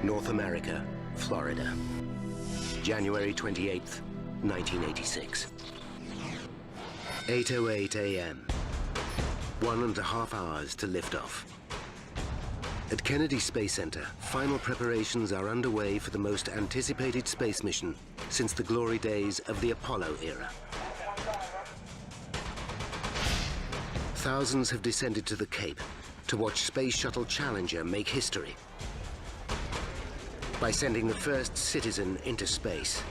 North America, Florida. January 28th, 1986. 8:08 a.m. 1.5 hours to liftoff. At Kennedy Space Center, final preparations are underway for the most anticipated space mission since the glory days of the Apollo era. Thousands have descended to the Cape to watch Space Shuttle Challenger make history by sending the first citizen into space.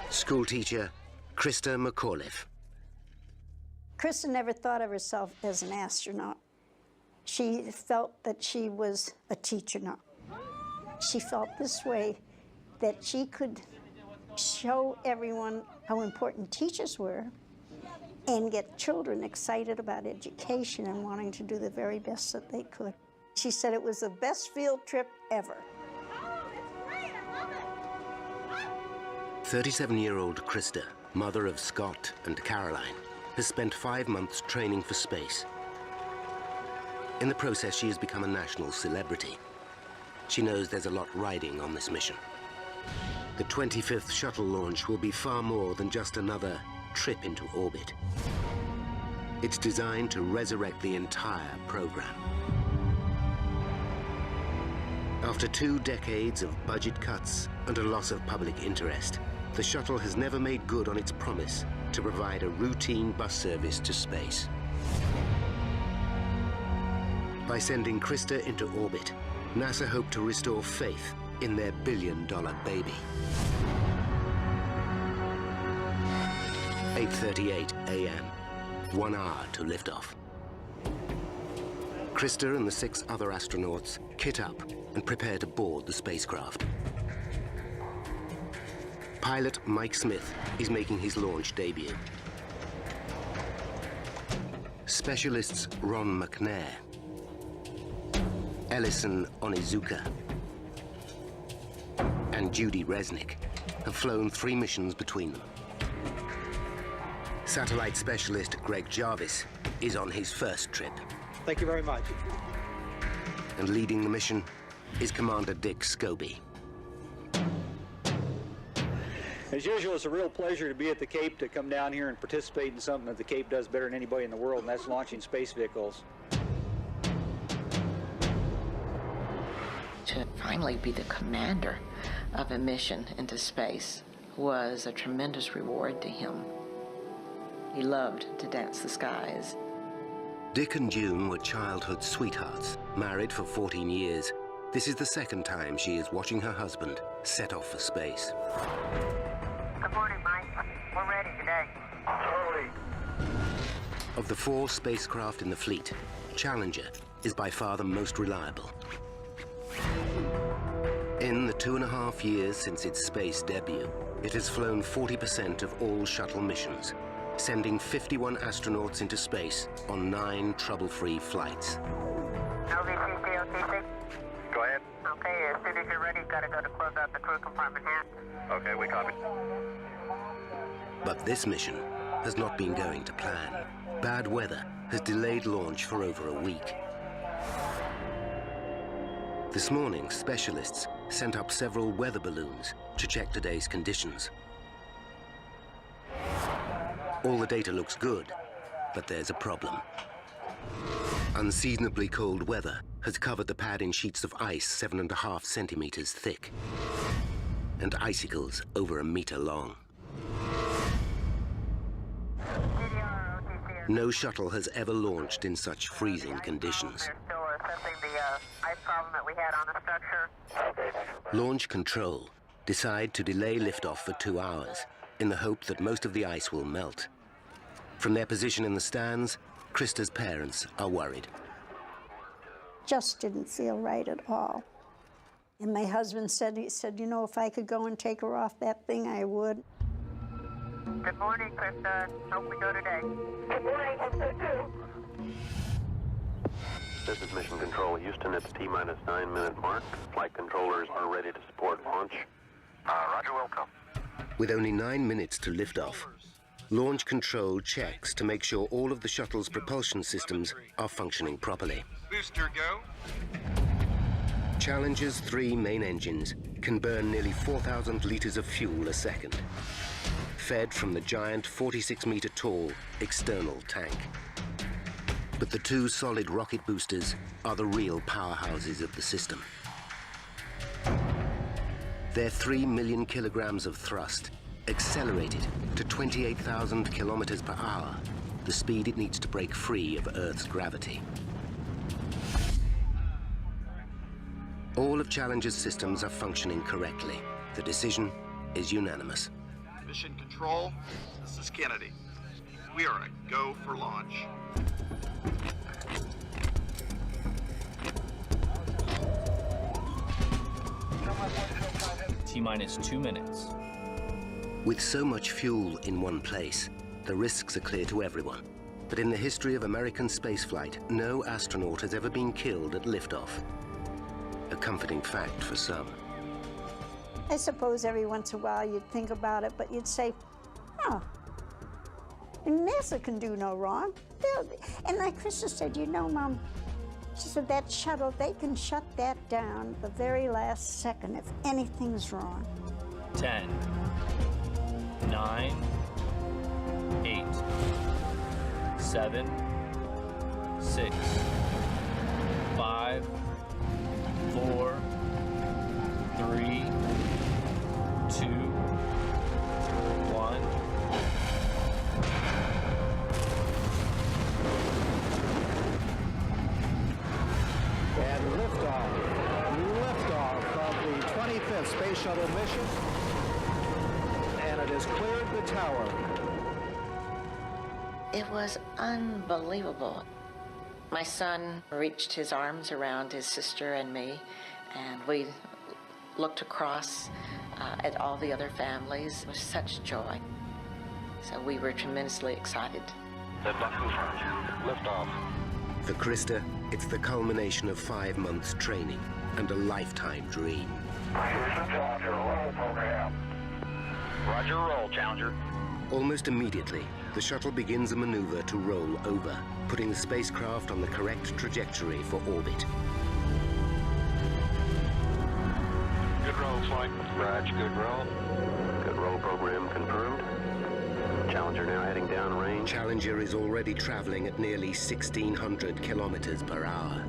Schoolteacher Krista McAuliffe. Krista never thought of herself as an astronaut. She felt that she was a teacher now. She felt this way, that she could show everyone how important teachers were and get children excited about education and wanting to do the very best that they could. She said it was the best field trip ever. 37-year-old Krista, mother of Scott and Caroline, has spent 5 months training for space. In the process, she has become a national celebrity. She knows there's a lot riding on this mission. The 25th shuttle launch will be far more than just another trip into orbit. It's designed to resurrect the entire program. After 2 decades of budget cuts and a loss of public interest, the shuttle has never made good on its promise to provide a routine bus service to space. By sending Krista into orbit, NASA hoped to restore faith in their billion-dollar baby. 8:38 a.m., 1 hour to liftoff. Krista and the 6 other astronauts kit up and prepare to board the spacecraft. Pilot Mike Smith is making his launch debut. Specialists Ron McNair, Ellison Onizuka, and Judy Resnick have flown 3 missions between them. Satellite specialist Greg Jarvis is on his first trip. Thank you very much. And leading the mission is Commander Dick Scobie. As usual, it's a real pleasure to be at the Cape, to come down here and participate in something that the Cape does better than anybody in the world, and that's launching space vehicles. To finally be the commander of a mission into space was a tremendous reward to him. He loved to dance the skies. Dick and June were childhood sweethearts, married for 14 years. This is the second time she is watching her husband set off for space. Good morning, Mike. We're ready today. Early. Of the 4 spacecraft in the fleet, Challenger is by far the most reliable. In the 2.5 years since its space debut, it has flown 40% of all shuttle missions, sending 51 astronauts into space on 9 trouble-free flights. LVCC, OTC? Go ahead. Okay, as soon as you're ready, you've got to go to close out the crew compartment hatch. Okay, we copy. But this mission has not been going to plan. Bad weather has delayed launch for over a week. This morning, specialists sent up several weather balloons to check today's conditions. All the data looks good, but there's a problem. Unseasonably cold weather has covered the pad in sheets of ice 7.5 centimeters thick, and icicles over 1 meter long. No shuttle has ever launched in such freezing conditions. They're still assessing the ice problem that we had on the structure. Launch control decide to delay liftoff for 2 hours in the hope that most of the ice will melt. From their position in the stands, Krista's parents are worried. Just didn't feel right at all. And my husband said, he said, you know, if I could go and take her off that thing, I would. Good morning, Krista. Hope we go today. Good morning, hope so too. This is Mission Control Houston at the T-minus 9-minute mark. Flight controllers are ready to support launch. Roger, welcome. With only 9 minutes to lift off, Launch Control checks to make sure all of the shuttle's propulsion systems are functioning properly. Booster go. Challenger's 3 main engines can burn nearly 4,000 liters of fuel a second, fed from the giant 46-meter tall external tank. But the 2 solid rocket boosters are the real powerhouses of the system. Their 3 million kilograms of thrust accelerated to 28,000 kilometers per hour, the speed it needs to break free of Earth's gravity. All of Challenger's systems are functioning correctly. The decision is unanimous. Mission Control, this is Kennedy. We are a go for launch. T-minus 2 minutes. With so much fuel in one place, the risks are clear to everyone. But in the history of American spaceflight, no astronaut has ever been killed at liftoff. A comforting fact for some. I suppose every once in a while you'd think about it, but you'd say, oh, NASA can do no wrong. And like Krista said, you know, Mom, she said that shuttle, they can shut that down the very last second if anything's wrong. 10, 9, 8, 7, 6, 5, 4, 3, 2, 1. And liftoff of the 25th Space Shuttle mission. And it has cleared the tower. It was unbelievable. My son reached his arms around his sister and me, and we looked across at all the other families with such joy. So we were tremendously excited. Liftoff. For Krista, it's the culmination of 5 months training and a lifetime dream. Here's the Challenger roll program. Roger, roll, Challenger. Almost immediately, the shuttle begins a maneuver to roll over, putting the spacecraft on the correct trajectory for orbit. Good roll, flight. Raj, good roll. Good roll program confirmed. Challenger now heading downrange. Challenger is already traveling at nearly 1,600 kilometers per hour.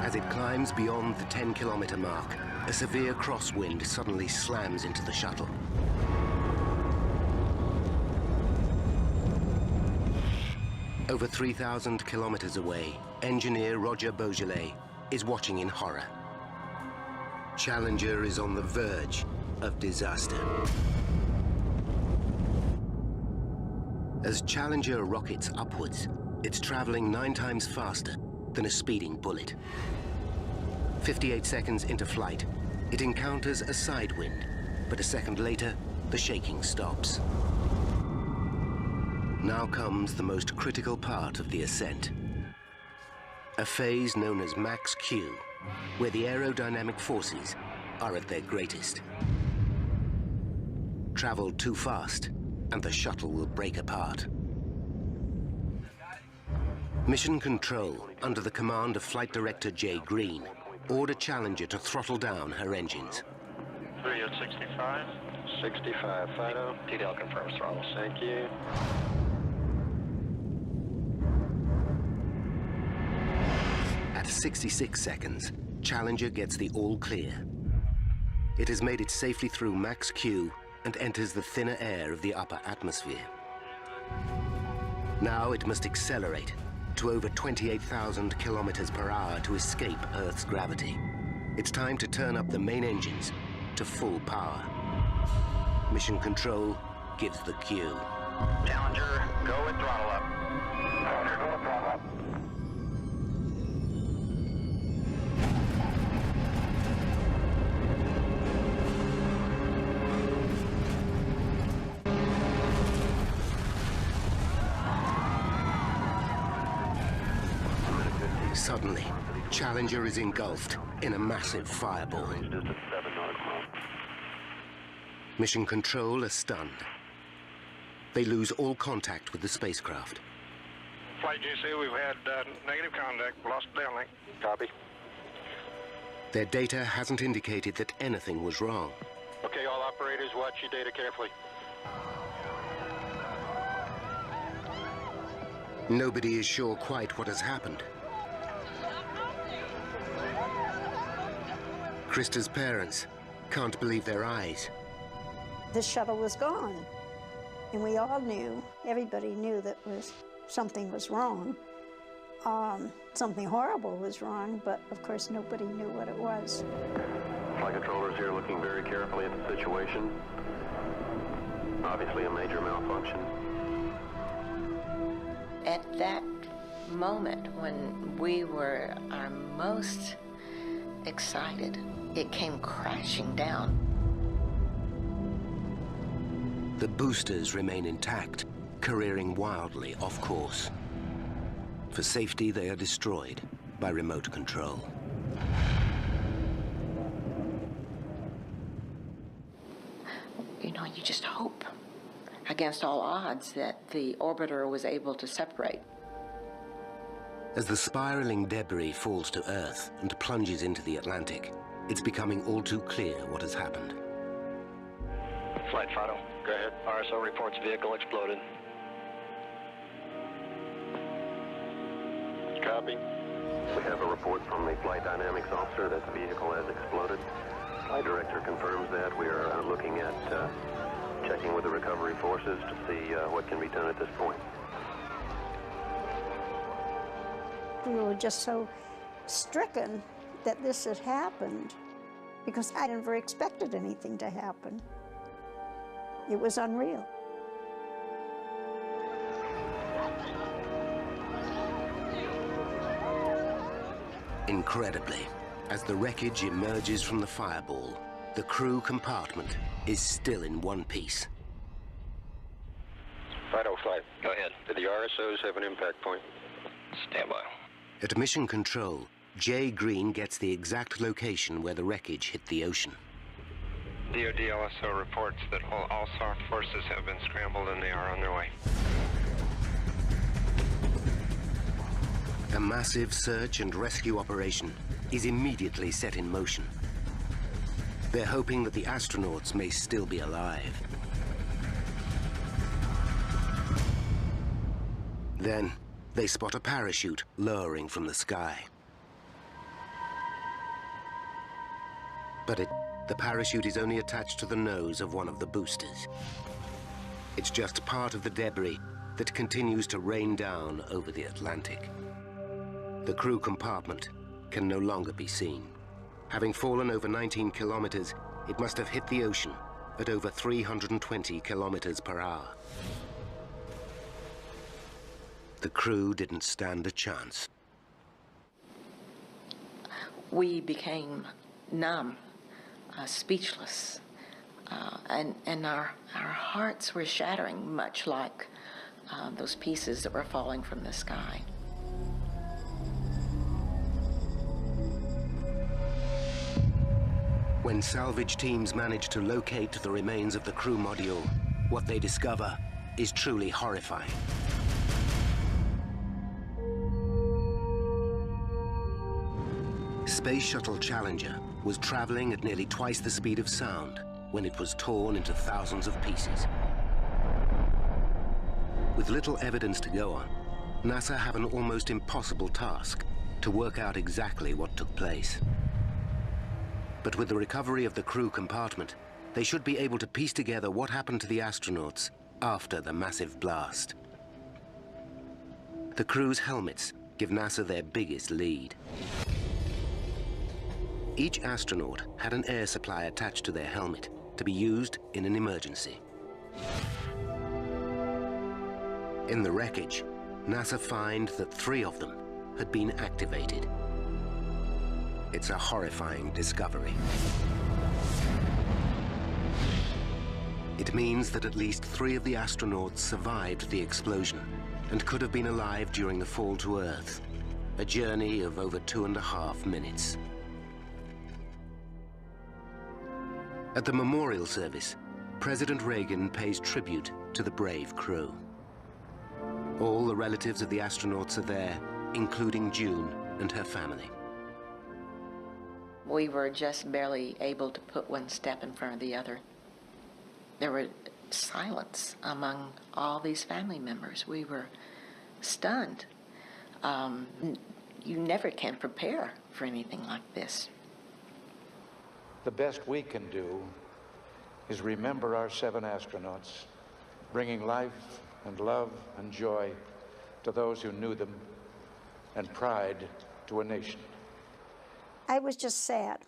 As it climbs beyond the 10-kilometer mark, a severe crosswind suddenly slams into the shuttle. Over 3,000 kilometers away, engineer Roger Beaujolais is watching in horror. Challenger is on the verge of disaster. As Challenger rockets upwards, it's traveling 9 times faster than a speeding bullet. 58 seconds into flight, it encounters a side wind, but a second later, the shaking stops. Now comes the most critical part of the ascent. A phase known as max Q, where the aerodynamic forces are at their greatest. Travel too fast, and the shuttle will break apart. Mission Control, under the command of Flight Director Jay Green, ordered Challenger to throttle down her engines. 3 at 65. 65, Fido. TDL confirms throttle. Thank you. At 66 seconds, Challenger gets the all clear. It has made it safely through max Q and enters the thinner air of the upper atmosphere. Now it must accelerate to over 28,000 kilometers per hour to escape Earth's gravity. It's time to turn up the main engines to full power. Mission Control gives the cue. Challenger, go with throttle up. Challenger, go with throttle up. Suddenly, Challenger is engulfed in a massive fireball. Mission Control are stunned. They lose all contact with the spacecraft. Flight GC, we've had negative contact, lost downlink. Copy. Their data hasn't indicated that anything was wrong. Okay, all operators, watch your data carefully. Nobody is sure quite what has happened. Krista's parents can't believe their eyes. The shuttle was gone, and we all knew, everybody knew that something was wrong. Something horrible was wrong, but of course nobody knew what it was. Flight controllers here looking very carefully at the situation. Obviously a major malfunction. At that moment when we were our most excited, it came crashing down. The boosters remain intact, careering wildly off course. For safety, they are destroyed by remote control. You know, you just hope against all odds that the orbiter was able to separate. As the spiraling debris falls to Earth and plunges into the Atlantic, it's becoming all too clear what has happened. Flight Fido, go ahead. RSO reports vehicle exploded. Copy. We have a report from the flight dynamics officer that the vehicle has exploded. Flight director confirms that. We are looking at checking with the recovery forces to see what can be done at this point. We were just so stricken that this had happened because I never expected anything to happen. It was unreal. Incredibly, as the wreckage emerges from the fireball, the crew compartment is still in one piece. Fido Flight, go ahead. Did the RSOs have an impact point? Stand by. At Mission Control, Jay Green gets the exact location where the wreckage hit the ocean. DoD LSO reports that all SAR forces have been scrambled and they are on their way. A massive search and rescue operation is immediately set in motion. They're hoping that the astronauts may still be alive. Then, they spot a parachute lowering from the sky. But the parachute is only attached to the nose of one of the boosters. It's just part of the debris that continues to rain down over the Atlantic. The crew compartment can no longer be seen. Having fallen over 19 kilometers, it must have hit the ocean at over 320 kilometers per hour. The crew didn't stand a chance. We became numb, speechless, and our hearts were shattering, much like those pieces that were falling from the sky. When salvage teams manage to locate the remains of the crew module, what they discover is truly horrifying. Space Shuttle Challenger was traveling at nearly twice the speed of sound when it was torn into thousands of pieces. With little evidence to go on, NASA have an almost impossible task to work out exactly what took place. But with the recovery of the crew compartment, they should be able to piece together what happened to the astronauts after the massive blast. The crew's helmets give NASA their biggest lead. Each astronaut had an air supply attached to their helmet to be used in an emergency. In the wreckage, NASA find that 3 of them had been activated. It's a horrifying discovery. It means that at least 3 of the astronauts survived the explosion and could have been alive during the fall to Earth, a journey of over 2.5 minutes. At the memorial service, President Reagan pays tribute to the brave crew. All the relatives of the astronauts are there, including June and her family. We were just barely able to put one step in front of the other. There was silence among all these family members. We were stunned. You never can prepare for anything like this. The best we can do is remember our 7 astronauts, bringing life and love and joy to those who knew them, and pride to a nation. I was just sad.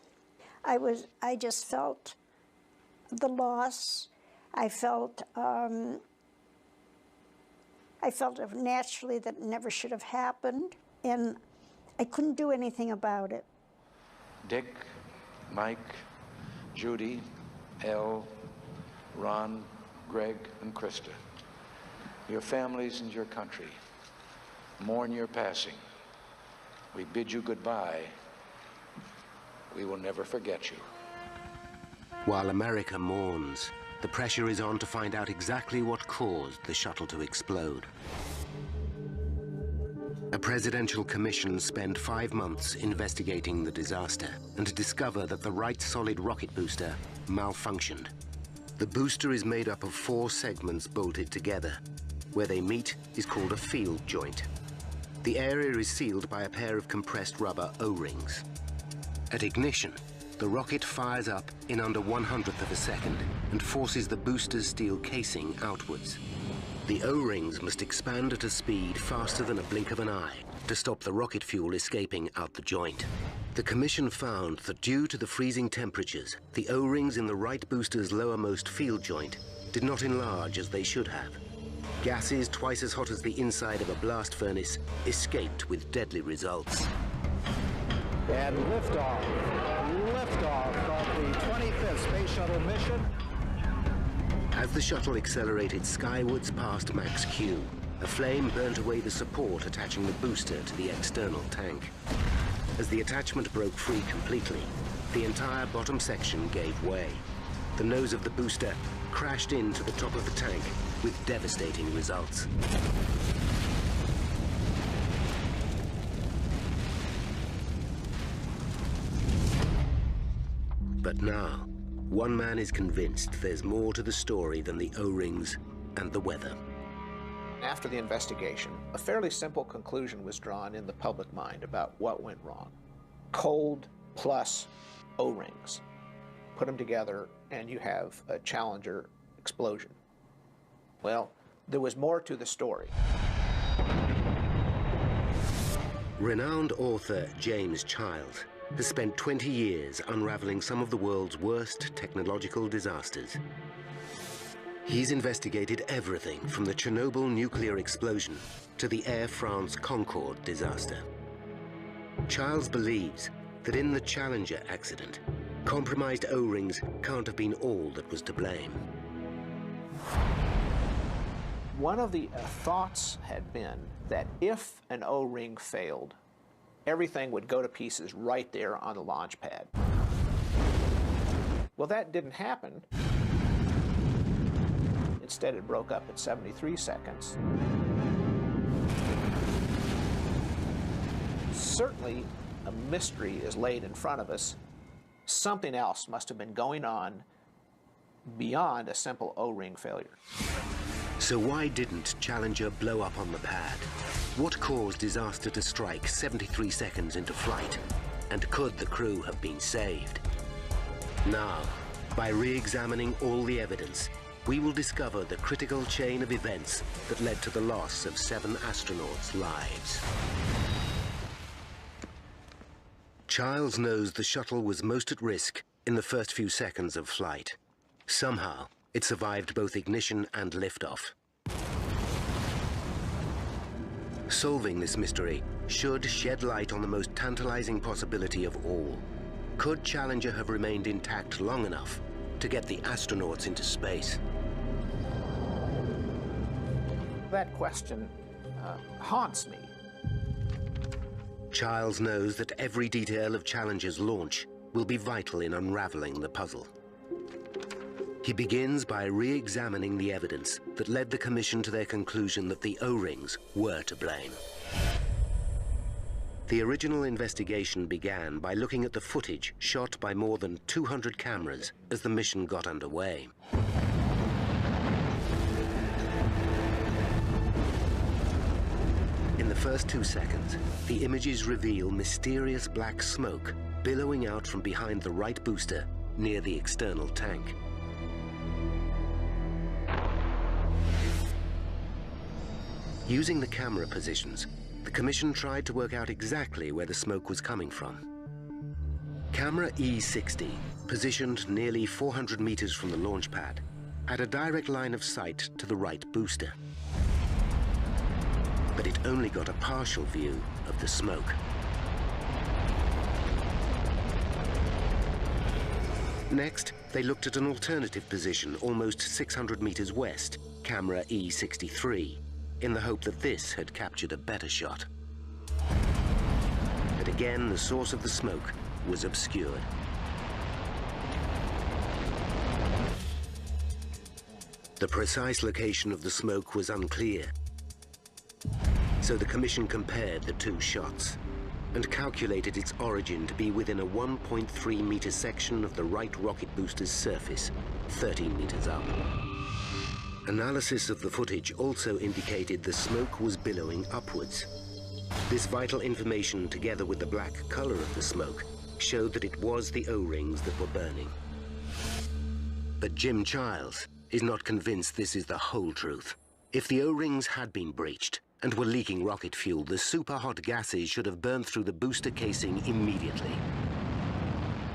I just felt the loss. I felt naturally that it never should have happened, and I couldn't do anything about it. Dick, Mike, Judy, Elle, Ron, Greg, and Krista, your families and your country mourn your passing. We bid you goodbye. We will never forget you. While America mourns, the pressure is on to find out exactly what caused the shuttle to explode. A presidential commission spent 5 months investigating the disaster and discover that the right solid rocket booster malfunctioned. The booster is made up of 4 segments bolted together. Where they meet is called a field joint. The area is sealed by a pair of compressed rubber O-rings. At ignition, the rocket fires up in under 1/100th of a second and forces the booster's steel casing outwards. The O-rings must expand at a speed faster than a blink of an eye to stop the rocket fuel escaping out the joint. The commission found that due to the freezing temperatures, the O-rings in the right booster's lowermost field joint did not enlarge as they should have. Gases twice as hot as the inside of a blast furnace escaped with deadly results. And liftoff of the 25th Space Shuttle mission. As the shuttle accelerated skywards past Max Q, a flame burnt away the support attaching the booster to the external tank. As the attachment broke free completely, the entire bottom section gave way. The nose of the booster crashed into the top of the tank with devastating results. But now, one man is convinced there's more to the story than the O-rings and the weather. After the investigation, a fairly simple conclusion was drawn in the public mind about what went wrong. Cold plus O-rings. Put them together and you have a Challenger explosion. Well, there was more to the story. Renowned author James Child has spent 20 years unraveling some of the world's worst technological disasters. He's investigated everything from the Chernobyl nuclear explosion to the Air France Concorde disaster. Childs believes that in the Challenger accident, compromised O-rings can't have been all that was to blame. One of the thoughts had been that if an O-ring failed, everything would go to pieces right there on the launch pad. Well, that didn't happen. Instead, it broke up at 73 seconds. Certainly, a mystery is laid in front of us. Something else must have been going on beyond a simple O-ring failure. So why didn't Challenger blow up on the pad? What caused disaster to strike 73 seconds into flight? And could the crew have been saved? Now, by re-examining all the evidence, we will discover the critical chain of events that led to the loss of 7 astronauts' lives. Childs knows the shuttle was most at risk in the first few seconds of flight. Somehow, it survived both ignition and liftoff. Solving this mystery should shed light on the most tantalizing possibility of all. Could Challenger have remained intact long enough to get the astronauts into space? That question haunts me. Childs knows that every detail of Challenger's launch will be vital in unraveling the puzzle. He begins by re-examining the evidence that led the Commission to their conclusion that the O-rings were to blame. The original investigation began by looking at the footage shot by more than 200 cameras as the mission got underway. In the first 2 seconds, the images reveal mysterious black smoke billowing out from behind the right booster near the external tank. Using the camera positions, the Commission tried to work out exactly where the smoke was coming from. Camera E60, positioned nearly 400 meters from the launch pad, had a direct line of sight to the right booster. But it only got a partial view of the smoke. Next, they looked at an alternative position almost 600 meters west, camera E63, in the hope that this had captured a better shot. But again, the source of the smoke was obscured. The precise location of the smoke was unclear. So the Commission compared the two shots and calculated its origin to be within a 1.3 meter section of the right rocket booster's surface, 13 meters up. Analysis of the footage also indicated the smoke was billowing upwards. This vital information, together with the black color of the smoke, showed that it was the O-rings that were burning. But Jim Childs is not convinced this is the whole truth. If the O-rings had been breached and were leaking rocket fuel, the super-hot gases should have burned through the booster casing immediately,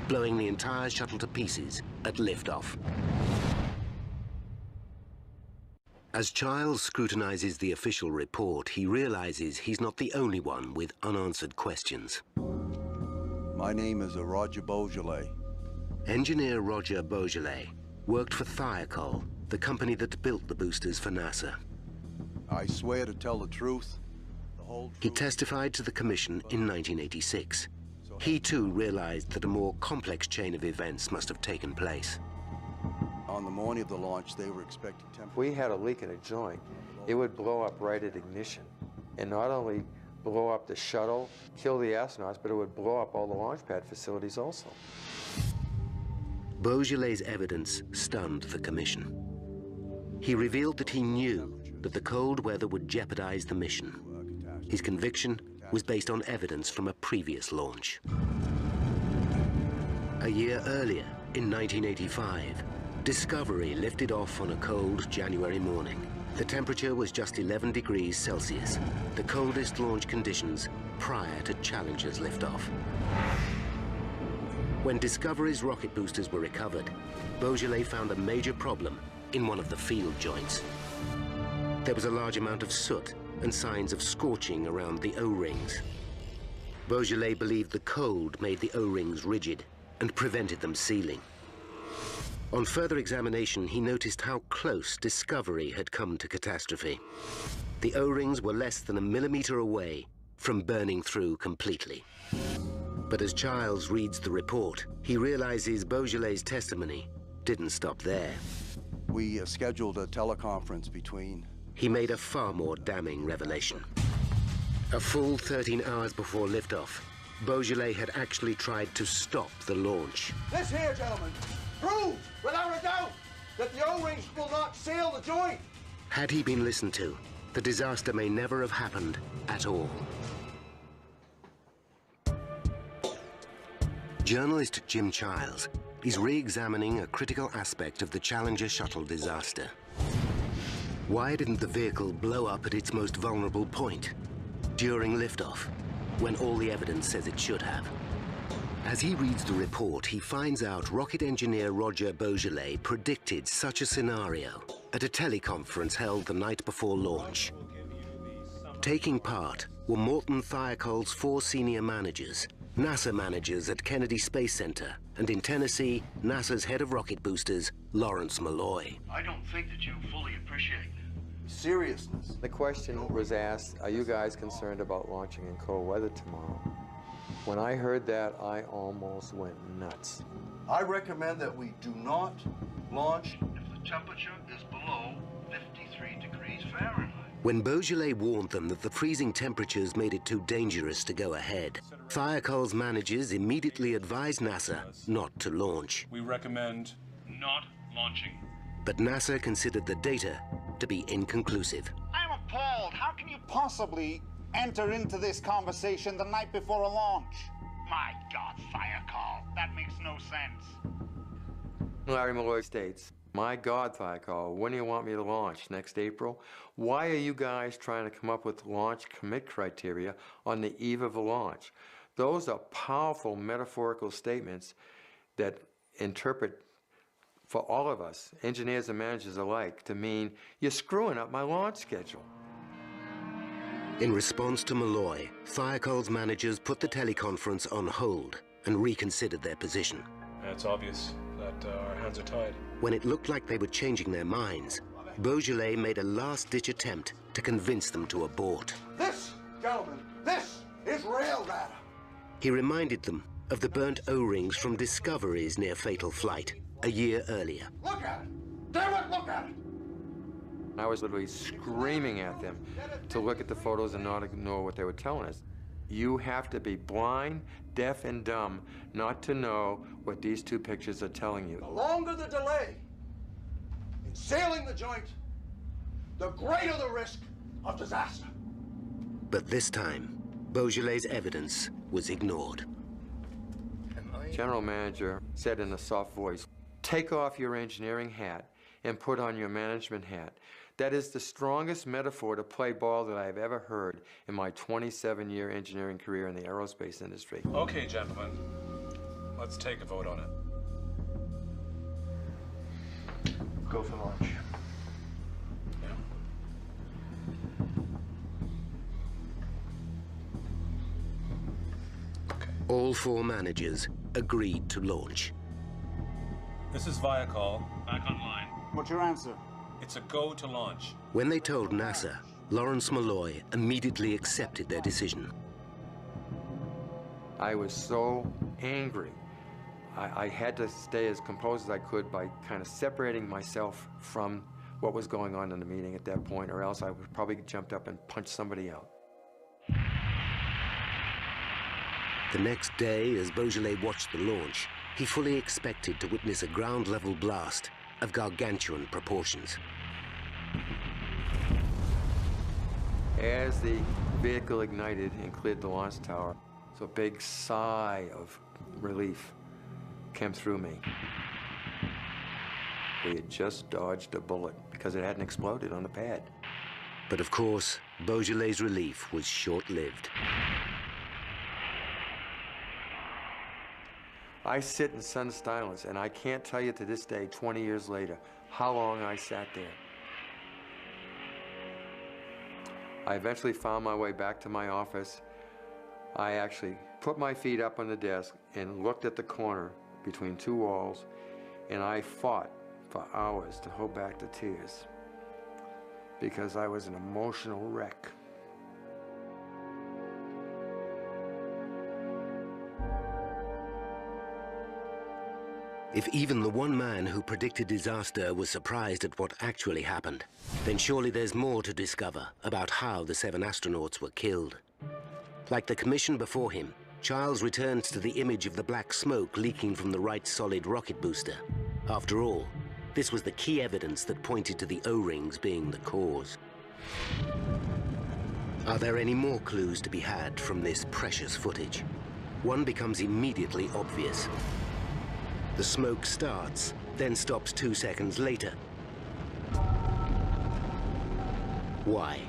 blowing the entire shuttle to pieces at liftoff. As Childs scrutinizes the official report, he realizes he's not the only one with unanswered questions. My name is Roger Beaujolais. Engineer Roger Beaujolais worked for Thiokol, the company that built the boosters for NASA. I swear to tell the truth, the whole truth. He testified to the Commission in 1986. He too realized that a more complex chain of events must have taken place. On the morning of the launch, they were expecting temperature. If we had a leak in a joint, it would blow up right at ignition. And not only blow up the shuttle, kill the astronauts, but it would blow up all the launch pad facilities also. Beaujolais' evidence stunned the Commission. He revealed that he knew that the cold weather would jeopardize the mission. His conviction was based on evidence from a previous launch. A year earlier, in 1985, Discovery lifted off on a cold January morning. The temperature was just 11 degrees Celsius, the coldest launch conditions prior to Challenger's liftoff. When Discovery's rocket boosters were recovered, Beaujolais found a major problem in one of the field joints. There was a large amount of soot and signs of scorching around the O-rings. Beaujolais believed the cold made the O-rings rigid and prevented them sealing. On further examination, he noticed how close Discovery had come to catastrophe. The O-rings were less than a millimeter away from burning through completely. But as Childs reads the report, he realizes Beaujolais' testimony didn't stop there. We scheduled a teleconference between... He made a far more damning revelation. A full 13 hours before liftoff, Beaujolais had actually tried to stop the launch. This here, gentlemen, proves, without a doubt, that the O-rings will not seal the joint. Had he been listened to, the disaster may never have happened at all. Journalist Jim Childs is re-examining a critical aspect of the Challenger shuttle disaster. Why didn't the vehicle blow up at its most vulnerable point, during liftoff, when all the evidence says it should have? As he reads the report, he finds out rocket engineer Roger Beaujolais predicted such a scenario at a teleconference held the night before launch. Taking part were Morton Thiokol's 4 senior managers, NASA managers at Kennedy Space Center, and in Tennessee, NASA's head of rocket boosters, Lawrence Malloy. I don't think that you fully appreciate seriousness. The question was asked, are you guys concerned about launching in cold weather tomorrow? When I heard that, I almost went nuts. I recommend that we do not launch if the temperature is below 53 degrees Fahrenheit. When Beaujolais warned them that the freezing temperatures made it too dangerous to go ahead, Thiokol's managers immediately advised NASA not to launch. We recommend not launching. But NASA considered the data to be inconclusive. I'm appalled. How can you possibly enter into this conversation the night before a launch? My God, Thiokol, that makes no sense. Larry Malloy states, "My God, Thiokol, when do you want me to launch? Next April? Why are you guys trying to come up with launch commit criteria on the eve of a launch?" Those are powerful metaphorical statements that interpret for all of us, engineers and managers alike, to mean you're screwing up my launch schedule. In response to Malloy, Thiokol's managers put the teleconference on hold and reconsidered their position. It's obvious that our hands are tied. When it looked like they were changing their minds, Beaujolais made a last-ditch attempt to convince them to abort. This, gentlemen, this is real data. He reminded them of the burnt O-rings from discoveries near fatal flight a year earlier. Look at it! Damn it, look at it! I was literally screaming at them to look at the photos and not ignore what they were telling us. You have to be blind, deaf, and dumb not to know what these two pictures are telling you. The longer the delay in sailing the joint, the greater the risk of disaster. But this time, Beaujolais' evidence was ignored. General manager said in a soft voice, "Take off your engineering hat and put on your management hat." That is the strongest metaphor to play ball that I've ever heard in my 27-year engineering career in the aerospace industry. Okay, gentlemen, let's take a vote on it. Go for launch. All four managers agreed to launch. This is Thiokol, back online. What's your answer? It's a go to launch. When they told NASA, Lawrence Malloy immediately accepted their decision. I was so angry. I had to stay as composed as I could by kind of separating myself from what was going on in the meeting at that point, or else I would probably jumped up and punched somebody out. The next day, as Beaujolais watched the launch, he fully expected to witness a ground-level blast of gargantuan proportions. As the vehicle ignited and cleared the launch tower, so a big sigh of relief came through me. We had just dodged a bullet because it hadn't exploded on the pad. But of course, Beaujolais' relief was short-lived. I sit in stunned silence, and I can't tell you to this day, 20 years later, how long I sat there. I eventually found my way back to my office. I actually put my feet up on the desk and looked at the corner between two walls, and I fought for hours to hold back the tears because I was an emotional wreck. If even the one man who predicted disaster was surprised at what actually happened, then surely there's more to discover about how the 7 astronauts were killed. Like the commission before him, Charles returns to the image of the black smoke leaking from the right solid rocket booster. After all, this was the key evidence that pointed to the O-rings being the cause. Are there any more clues to be had from this precious footage? One becomes immediately obvious. The smoke starts, then stops 2 seconds later. Why?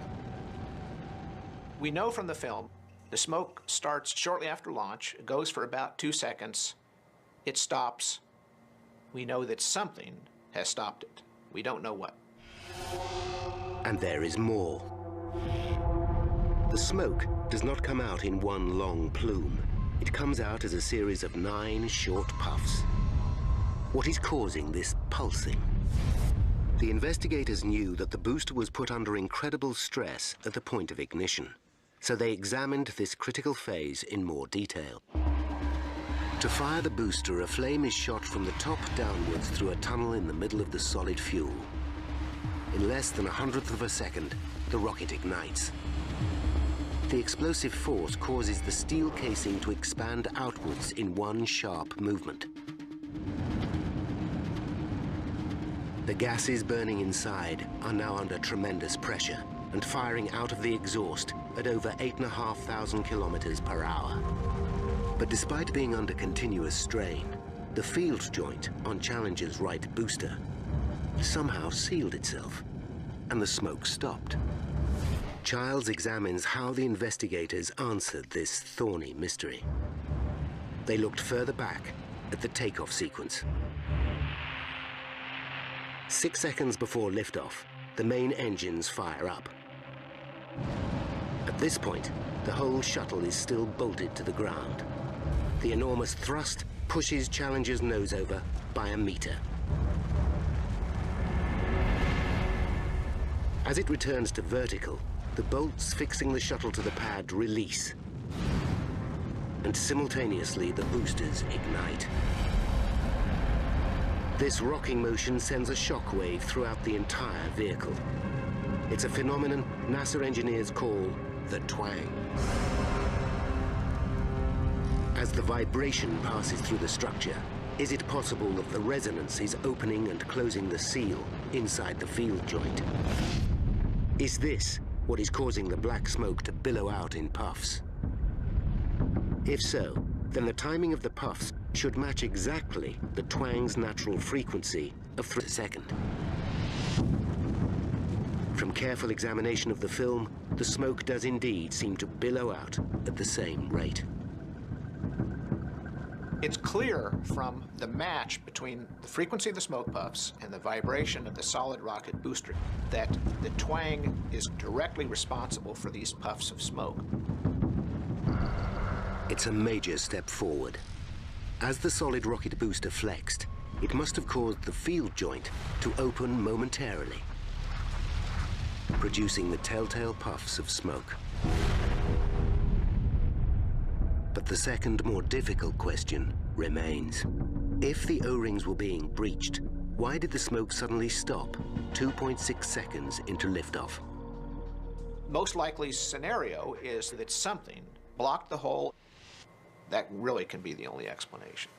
We know from the film, the smoke starts shortly after launch, it goes for about 2 seconds, it stops. We know that something has stopped it. We don't know what. And there is more. The smoke does not come out in one long plume. It comes out as a series of 9 short puffs. What is causing this pulsing? The investigators knew that the booster was put under incredible stress at the point of ignition, so they examined this critical phase in more detail. To fire the booster, a flame is shot from the top downwards through a tunnel in the middle of the solid fuel. In less than 1/100th of a second, the rocket ignites. The explosive force causes the steel casing to expand outwards in one sharp movement. The gases burning inside are now under tremendous pressure and firing out of the exhaust at over 8,500 kilometers per hour. But despite being under continuous strain, the field joint on Challenger's right booster somehow sealed itself, and the smoke stopped. Childs examines how the investigators answered this thorny mystery. They looked further back at the takeoff sequence. 6 seconds before liftoff, the main engines fire up. At this point, the whole shuttle is still bolted to the ground. The enormous thrust pushes Challenger's nose over by a meter. As it returns to vertical, the bolts fixing the shuttle to the pad release. And simultaneously, the boosters ignite. This rocking motion sends a shockwave throughout the entire vehicle. It's a phenomenon NASA engineers call the twang. As the vibration passes through the structure, is it possible that the resonance is opening and closing the seal inside the field joint? Is this what is causing the black smoke to billow out in puffs? If so, then the timing of the puffs should match exactly the twang's natural frequency of 3 a second. From careful examination of the film, the smoke does indeed seem to billow out at the same rate. It's clear from the match between the frequency of the smoke puffs and the vibration of the solid rocket booster that the twang is directly responsible for these puffs of smoke. It's a major step forward. As the solid rocket booster flexed, it must have caused the field joint to open momentarily, producing the telltale puffs of smoke. But the second, more difficult question remains. If the O-rings were being breached, why did the smoke suddenly stop 2.6 seconds into liftoff? Most likely scenario is that something blocked the hole. That really can be the only explanation.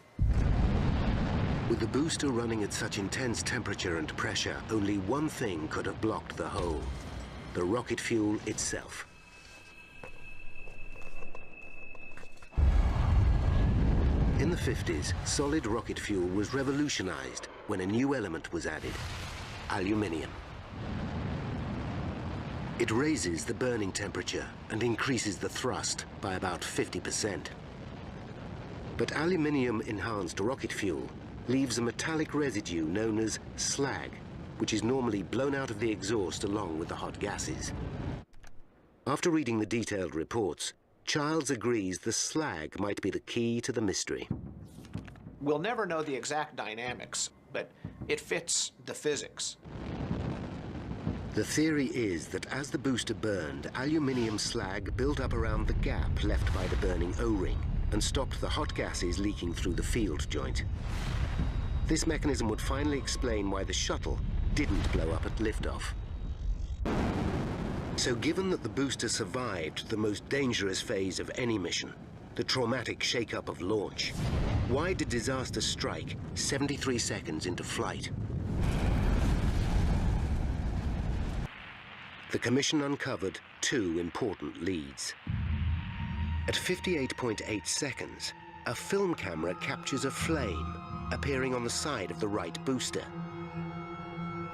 With the booster running at such intense temperature and pressure, only one thing could have blocked the hole: the rocket fuel itself. In the 50s, solid rocket fuel was revolutionized when a new element was added: aluminium. It raises the burning temperature and increases the thrust by about 50%. But aluminium-enhanced rocket fuel leaves a metallic residue known as slag, which is normally blown out of the exhaust along with the hot gases. After reading the detailed reports, Childs agrees the slag might be the key to the mystery. We'll never know the exact dynamics, but it fits the physics. The theory is that as the booster burned, aluminium slag built up around the gap left by the burning O-ring and stopped the hot gases leaking through the field joint. This mechanism would finally explain why the shuttle didn't blow up at liftoff. So given that the booster survived the most dangerous phase of any mission, the traumatic shake-up of launch, why did disaster strike 73 seconds into flight? The commission uncovered two important leads. At 58.8 seconds, a film camera captures a flame appearing on the side of the right booster.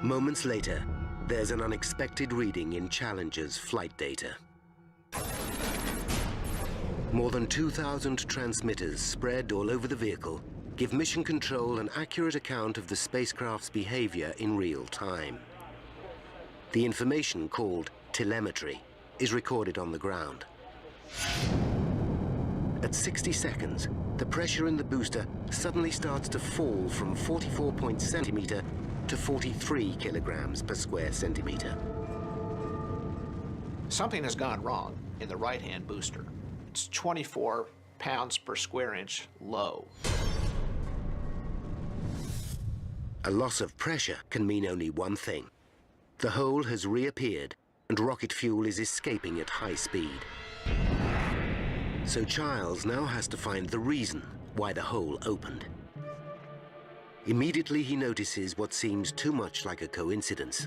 Moments later, there's an unexpected reading in Challenger's flight data. More than 2,000 transmitters spread all over the vehicle give mission control an accurate account of the spacecraft's behavior in real time. The information, called telemetry, is recorded on the ground. At 60 seconds, the pressure in the booster suddenly starts to fall from 44 centimeter to 43 kilograms per square centimeter. Something has gone wrong in the right-hand booster. It's 24 pounds per square inch low. A loss of pressure can mean only one thing. The hole has reappeared and rocket fuel is escaping at high speed. So Childs now has to find the reason why the hole opened. Immediately he notices what seems too much like a coincidence.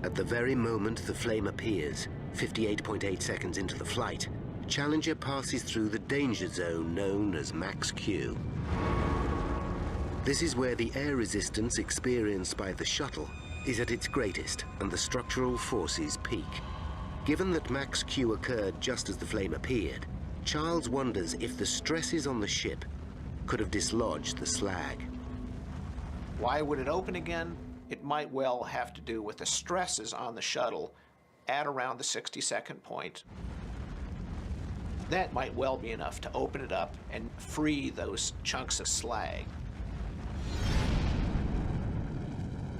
At the very moment the flame appears, 58.8 seconds into the flight, Challenger passes through the danger zone known as Max Q. This is where the air resistance experienced by the shuttle is at its greatest and the structural forces peak. Given that Max Q occurred just as the flame appeared, Childs wonders if the stresses on the ship could have dislodged the slag. Why would it open again? It might well have to do with the stresses on the shuttle at around the 60-second point. That might well be enough to open it up and free those chunks of slag.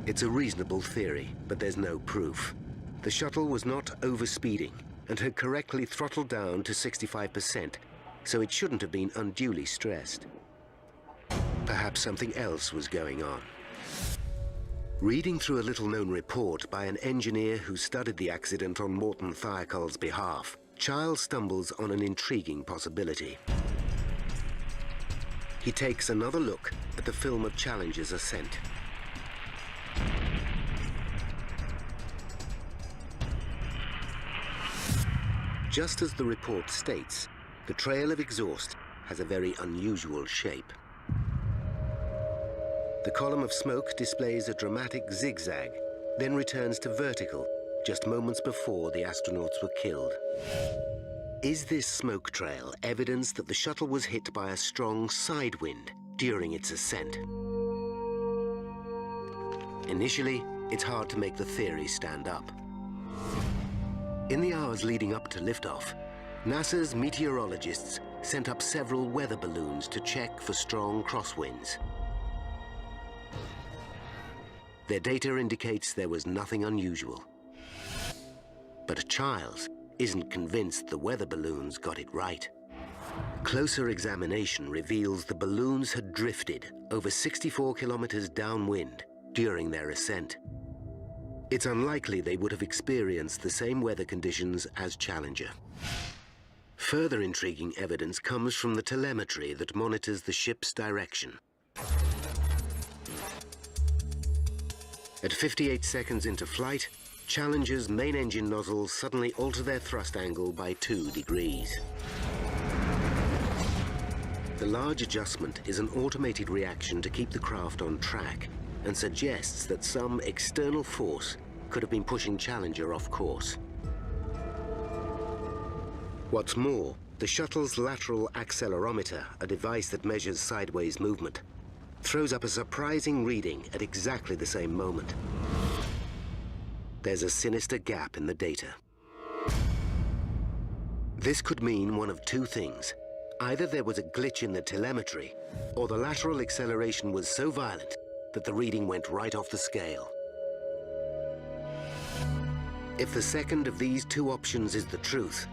It's a reasonable theory, but there's no proof. The shuttle was not overspeeding and had correctly throttled down to 65%, so it shouldn't have been unduly stressed. Perhaps something else was going on. Reading through a little-known report by an engineer who studied the accident on Morton Thiokol's behalf, Childs stumbles on an intriguing possibility. He takes another look at the film of Challenger's ascent. Just as the report states, the trail of exhaust has a very unusual shape. The column of smoke displays a dramatic zigzag, then returns to vertical just moments before the astronauts were killed. Is this smoke trail evidence that the shuttle was hit by a strong side wind during its ascent? Initially, it's hard to make the theory stand up. In the hours leading up to liftoff, NASA's meteorologists sent up several weather balloons to check for strong crosswinds. Their data indicates there was nothing unusual. But Childs isn't convinced the weather balloons got it right. Closer examination reveals the balloons had drifted over 64 kilometers downwind during their ascent. It's unlikely they would have experienced the same weather conditions as Challenger. Further intriguing evidence comes from the telemetry that monitors the ship's direction. At 58 seconds into flight, Challenger's main engine nozzles suddenly alter their thrust angle by 2 degrees. The large adjustment is an automated reaction to keep the craft on track and suggests that some external force could have been pushing Challenger off course. What's more, the shuttle's lateral accelerometer, a device that measures sideways movement, throws up a surprising reading at exactly the same moment. There's a sinister gap in the data. This could mean one of two things. Either there was a glitch in the telemetry, or the lateral acceleration was so violent that the reading went right off the scale. If the second of these two options is the truth,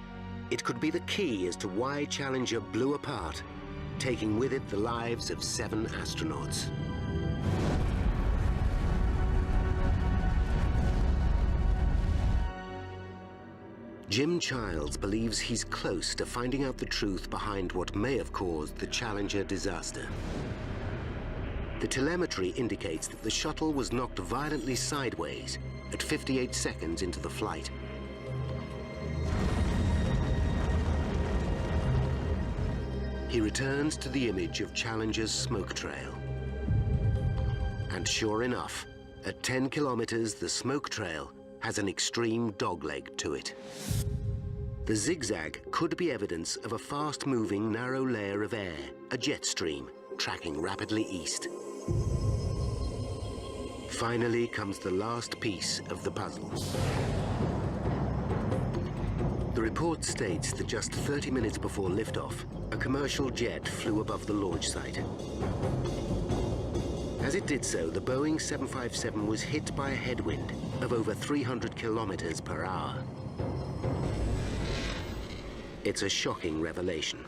it could be the key as to why Challenger blew apart, taking with it the lives of 7 astronauts. Jim Childs believes he's close to finding out the truth behind what may have caused the Challenger disaster. The telemetry indicates that the shuttle was knocked violently sideways at 58 seconds into the flight. He returns to the image of Challenger's smoke trail. And sure enough, at 10 kilometers, the smoke trail has an extreme dogleg to it. The zigzag could be evidence of a fast-moving narrow layer of air, a jet stream, tracking rapidly east. Finally comes the last piece of the puzzle. The report states that just 30 minutes before liftoff, a commercial jet flew above the launch site. As it did so, the Boeing 757 was hit by a headwind of over 300 kilometers per hour. It's a shocking revelation.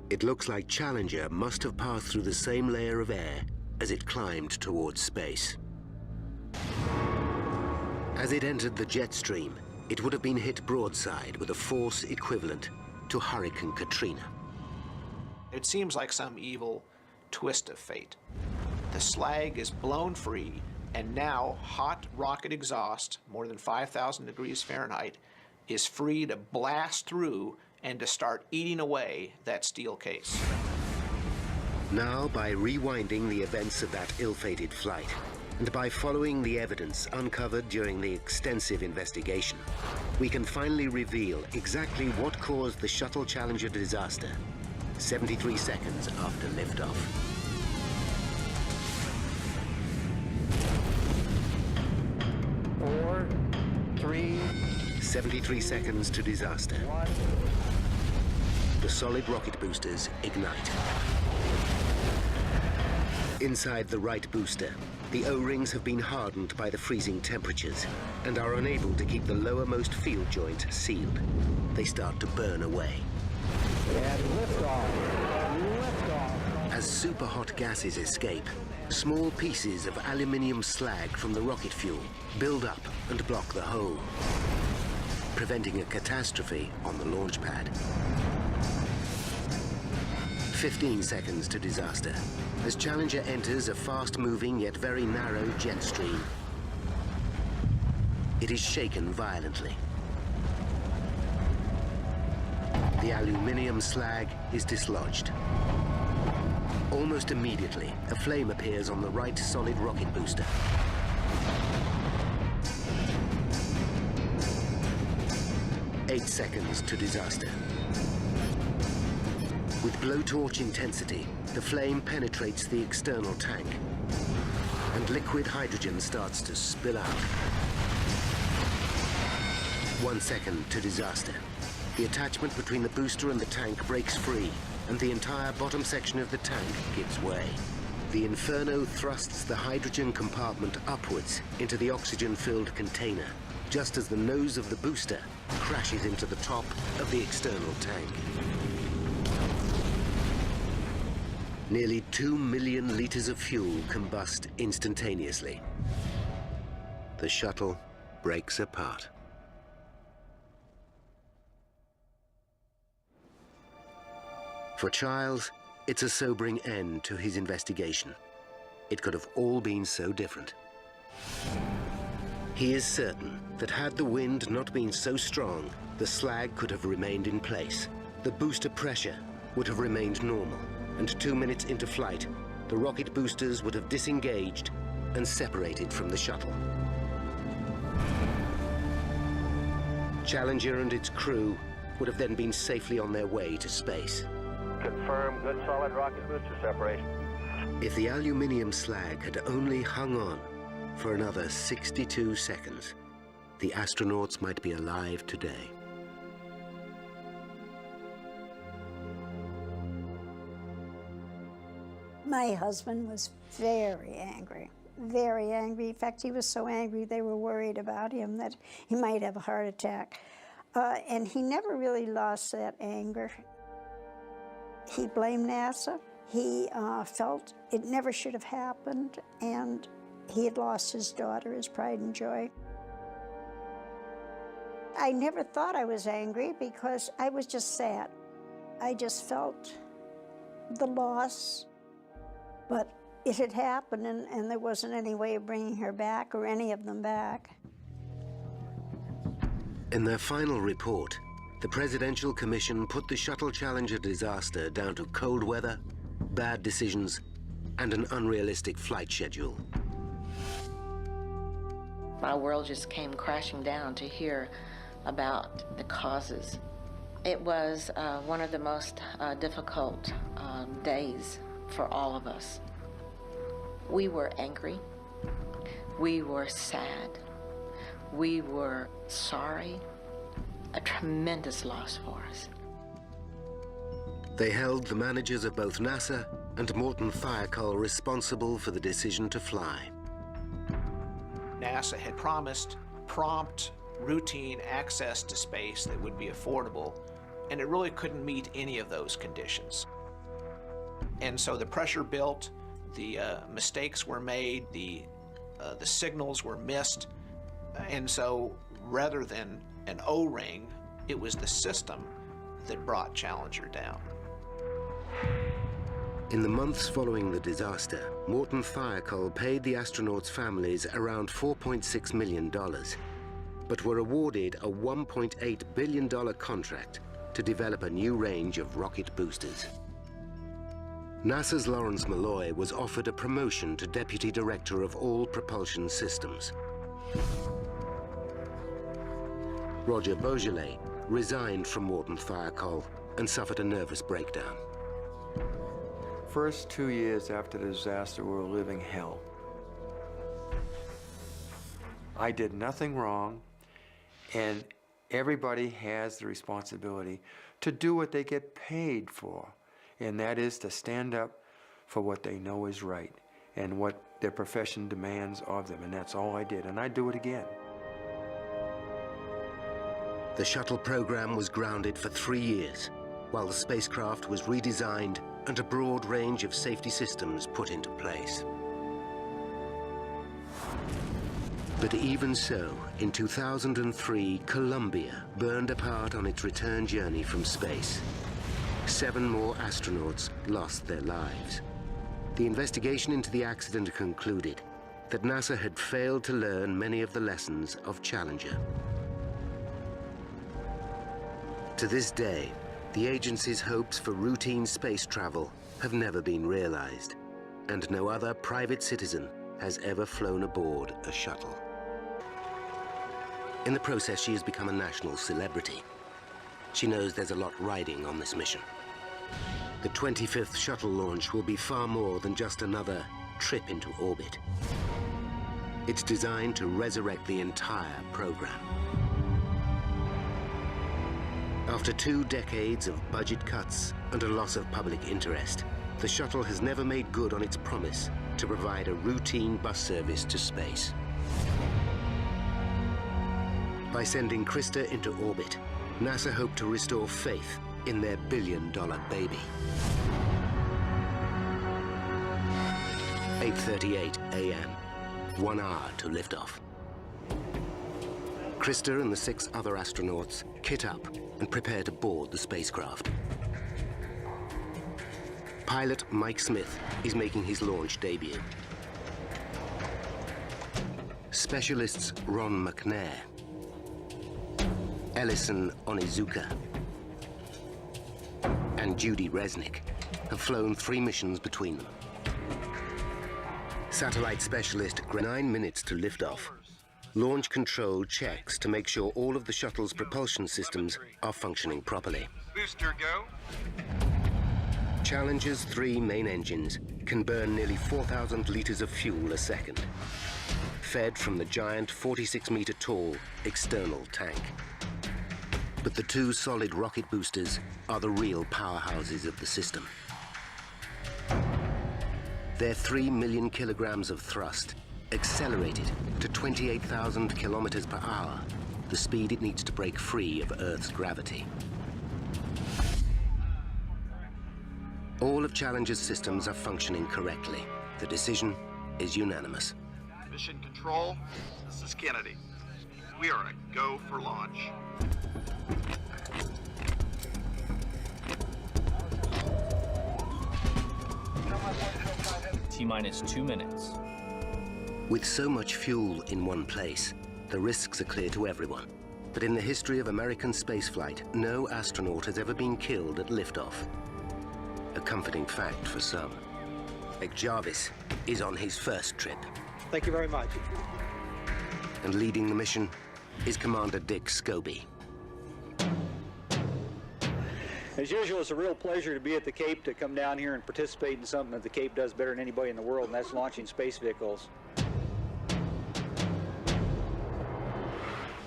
It looks like Challenger must have passed through the same layer of air as it climbed towards space. As it entered the jet stream, it would have been hit broadside with a force equivalent to Hurricane Katrina. It seems like some evil twist of fate. The slag is blown free, and now hot rocket exhaust, more than 5,000 degrees Fahrenheit, is free to blast through and to start eating away that steel case. Now, by rewinding the events of that ill-fated flight, and by following the evidence uncovered during the extensive investigation, we can finally reveal exactly what caused the Shuttle Challenger disaster 73 seconds after liftoff. 4, 3, 73 seconds to disaster. 1. The solid rocket boosters ignite. Inside the right booster, the O-rings have been hardened by the freezing temperatures and are unable to keep the lowermost field joint sealed. They start to burn away. And liftoff. Liftoff. As superhot gases escape, small pieces of aluminium slag from the rocket fuel build up and block the hole, preventing a catastrophe on the launch pad. 15 seconds to disaster as Challenger enters a fast-moving yet very narrow jet stream. It is shaken violently. The aluminium slag is dislodged. Almost immediately, a flame appears on the right solid rocket booster. Eight seconds to disaster. With blowtorch intensity, the flame penetrates the external tank, and liquid hydrogen starts to spill out. 1 second to disaster. The attachment between the booster and the tank breaks free, and the entire bottom section of the tank gives way. The Inferno thrusts the hydrogen compartment upwards into the oxygen-filled container, just as the nose of the booster crashes into the top of the external tank. Nearly 2 million liters of fuel combust instantaneously. The shuttle breaks apart. For Childs, it's a sobering end to his investigation. It could have all been so different. He is certain that had the wind not been so strong, the slag could have remained in place. The booster pressure would have remained normal, and 2 minutes into flight, the rocket boosters would have disengaged and separated from the shuttle. Challenger and its crew would have then been safely on their way to space. Confirm good solid rocket booster separation. If the aluminium slag had only hung on for another 62 seconds, the astronauts might be alive today. My husband was very angry, very angry. In fact, he was so angry they were worried about him that he might have a heart attack. And he never really lost that anger. He blamed NASA. He felt it never should have happened, and he had lost his daughter, his pride and joy. I never thought I was angry because I was just sad. I just felt the loss, but it had happened, and there wasn't any way of bringing her back or any of them back. In their final report, the Presidential Commission put the Shuttle Challenger disaster down to cold weather, bad decisions, and an unrealistic flight schedule. My world just came crashing down to hear about the causes. It was one of the most difficult days for all of us. We were angry, we were sad, we were sorry. A tremendous loss for us. They held the managers of both NASA and Morton Thiokol responsible for the decision to fly. NASA had promised prompt, routine access to space that would be affordable, and it really couldn't meet any of those conditions. And so the pressure built, the mistakes were made, the signals were missed, and so rather than an O-ring, it was the system that brought Challenger down. In the months following the disaster, Morton Thiokol paid the astronauts' families around $4.6 million, but were awarded a $1.8 billion contract to develop a new range of rocket boosters. NASA's Lawrence Malloy was offered a promotion to Deputy Director of all propulsion systems. Roger Beaujolais resigned from Morton Thiokol and suffered a nervous breakdown. First 2 years after the disaster were a living hell. I did nothing wrong, and everybody has the responsibility to do what they get paid for, and that is to stand up for what they know is right and what their profession demands of them, and that's all I did, and I'd do it again. The shuttle program was grounded for 3 years, while the spacecraft was redesigned and a broad range of safety systems put into place. But even so, in 2003, Columbia burned apart on its return journey from space. 7 more astronauts lost their lives. The investigation into the accident concluded that NASA had failed to learn many of the lessons of Challenger. To this day, the agency's hopes for routine space travel have never been realized, and no other private citizen has ever flown aboard a shuttle. In the process, she has become a national celebrity. She knows there's a lot riding on this mission. The 25th shuttle launch will be far more than just another trip into orbit. It's designed to resurrect the entire program. After 2 decades of budget cuts and a loss of public interest, the shuttle has never made good on its promise to provide a routine bus service to space. By sending Krista into orbit, NASA hoped to restore faith in their billion-dollar baby. 8:38 a.m., 1 hour to liftoff. Krista and the 6 other astronauts kit up and prepare to board the spacecraft. Pilot Mike Smith is making his launch debut. Specialists Ron McNair, Ellison Onizuka, and Judy Resnick have flown 3 missions between them. Satellite specialist 9 minutes to liftoff. Launch control checks to make sure all of the shuttle's propulsion systems are functioning properly. Booster go. Challenger's 3 main engines can burn nearly 4,000 liters of fuel a second, fed from the giant 46-meter tall external tank. But the 2 solid rocket boosters are the real powerhouses of the system. Their 3 million kilograms of thrust accelerated to 28,000 kilometers per hour, the speed it needs to break free of Earth's gravity. All of Challenger's systems are functioning correctly. The decision is unanimous. Mission Control, this is Kennedy. We are a go for launch. T-minus 2 minutes. With so much fuel in one place, the risks are clear to everyone. But in the history of American spaceflight, no astronaut has ever been killed at liftoff. A comforting fact for some. Mick Jarvis is on his first trip. Thank you very much. And leading the mission is Commander Dick Scobie. As usual, it's a real pleasure to be at the Cape, to come down here and participate in something that the Cape does better than anybody in the world, and that's launching space vehicles.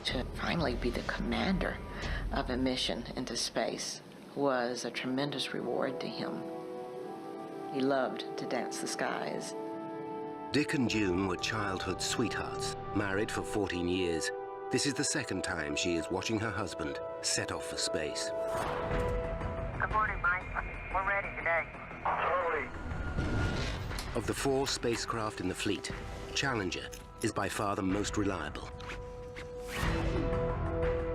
To finally be the commander of a mission into space was a tremendous reward to him. He loved to dance the skies. Dick and June were childhood sweethearts, married for 14 years. This is the second time she is watching her husband set off for space. Good morning, Mike. We're ready today. Charlie. Of the 4 spacecraft in the fleet, Challenger is by far the most reliable.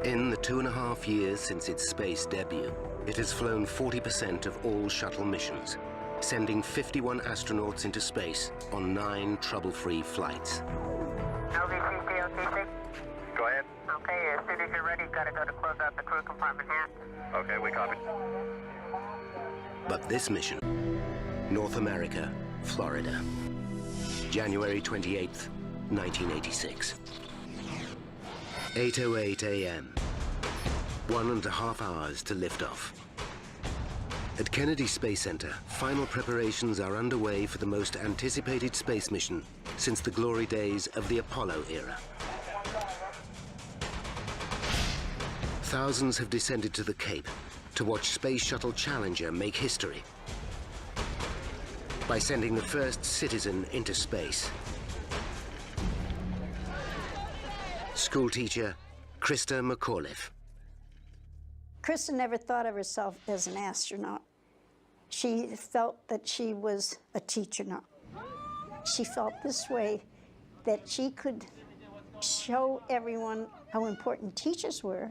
In the 2.5 years since its space debut, it has flown 40% of all shuttle missions, sending 51 astronauts into space on 9 trouble-free flights. LVC, COTC. Go ahead. Okay, as soon as you're ready, you've got to go to close out the crew compartment hatch. Okay, we copy. But this mission, North America, Florida, January 28th, 1986. 8:08 a.m. 1.5 hours to liftoff. At Kennedy Space Center, final preparations are underway for the most anticipated space mission since the glory days of the Apollo era. Thousands have descended to the Cape to watch Space Shuttle Challenger make history by sending the first citizen into space. Schoolteacher Krista McAuliffe. Krista never thought of herself as an astronaut. She felt that she was a teacher now. She felt this way, that she could show everyone how important teachers were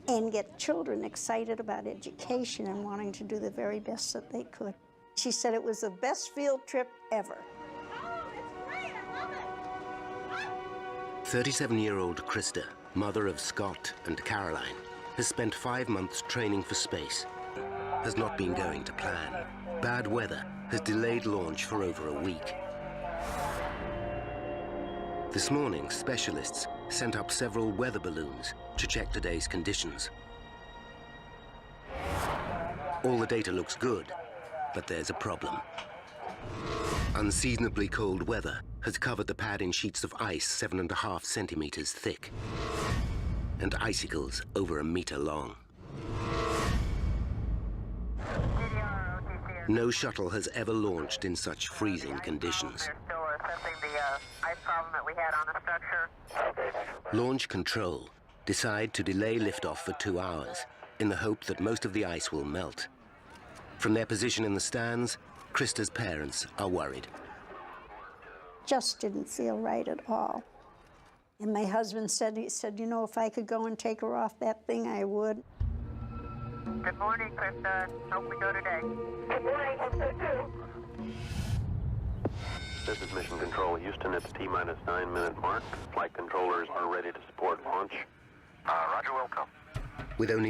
and get children excited about education and wanting to do the very best that they could. She said it was the best field trip ever. 37-year-old Krista, mother of Scott and Caroline, has spent 5 months training for space. Has not been going to plan. Bad weather has delayed launch for over a week. This morning, specialists sent up several weather balloons to check today's conditions. All the data looks good, but there's a problem. Unseasonably cold weather has covered the pad in sheets of ice 7.5 centimeters thick, and icicles over 1 meter long. No shuttle has ever launched in such freezing conditions. They're still assessing the ice problem that we had on the structure. Launch control decide to delay liftoff for 2 hours in the hope that most of the ice will melt. From their position in the stands, Krista's parents are worried. Just didn't feel right at all. And my husband said, you know, if I could go and take her off that thing, I would. Good morning, Krista. Hope we go today. Good morning, hope so too. This is Mission Control Houston at the T-minus 9-minute mark. Flight controllers are ready to support launch. Roger, welcome. With only